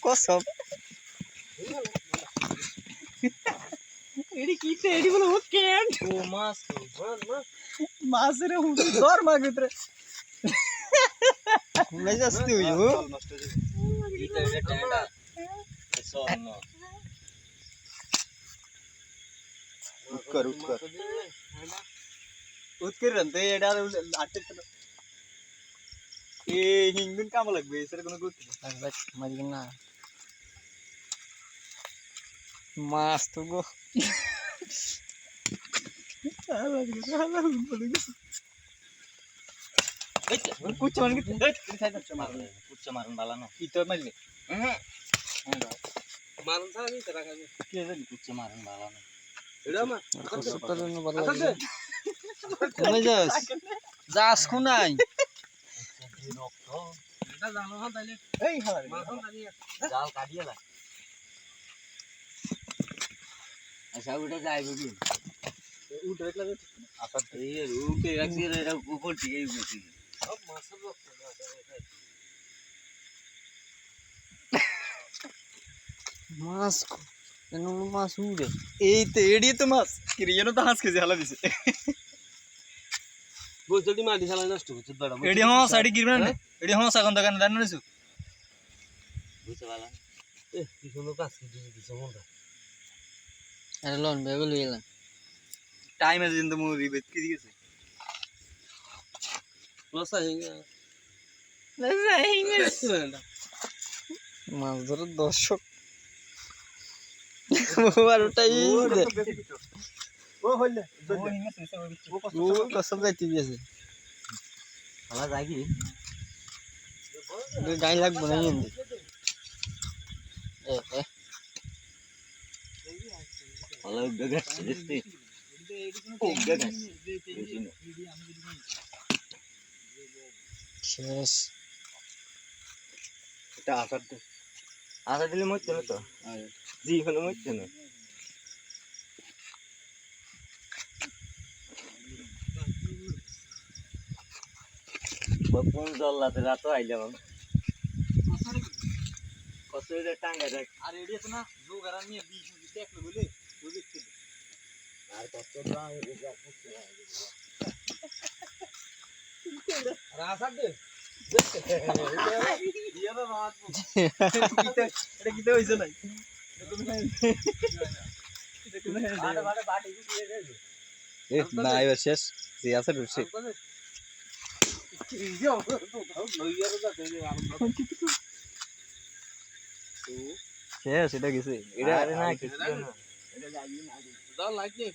কসব এডি কিতে এডি বলে ও ক্যান্ট ও মাছ মাছ রে হুড দর মাগিতরে মেজাজ তুই ও ইতে এটা টেন্ডা সন উৎকর রন্তে এটা আটে এ হিংগুন কাম লাগবে এর কোনো গুড লাগবে মারি না মাছ তো গো कुछ मारन बाला ना इतो मारले मारन था नहीं तेरा के जन कुछ मारन बाला ना एडा मा सत्तर न बदला नहीं जास खुनाई এটা জানো হ্যাঁ তাইলে এই হালা মাখন কাটিয়া জাল কাটিয়া লা আচ্ছা ওটা যাইবে কি উঠ দেখলা আচ্ছা এই উঠে রাখছি এটা উপর দিকেই বসি সব মাছের রক্ত মাছ কেন মাছ উড়ে এই তো এডি তো মাছ কিরিয়ানো তো হাঁস কেজি হালা দিছে বলছটি মাটি শালা নষ্ট হচ্ছে বড় এডি হাঁস আড়ি কিরবে না এডি হাঁস এখন দোকান দান নছু বুঝতে পারলা এ কি সুন্দর কাজ দিছে দিছে মনটা আরে লোন বেবে লইলা টাইম আছে কিন্তু মুভি বেত কি দিছে লসা হিঙ্গা মাছ ধরে দর্শক বারোটাই ও হইলে ও কসম যাইতে দিয়েছে হালা যাগি গাই লাগবে না ইন্দি এ হালা গগা এসে ও গগা শেষ এটা আসার দিলে মরছে না তো জি হলো মরছে না কোন জল্লাতে রাত আইলাম কত এটা টাঙ্গা দেখ আর এডি আছে না জোগারা নিয়ে 20 মিনিট দেখলে বলে তো দেখছিল আর কত দাম এটা করতে আর আসার দে এটা কিতে হইছে নাই এ না এবার শেষ যে আছে রুচি শেষ এটা গেছে এটা আরে না কিছু না এটা যাই না দাও লাগছে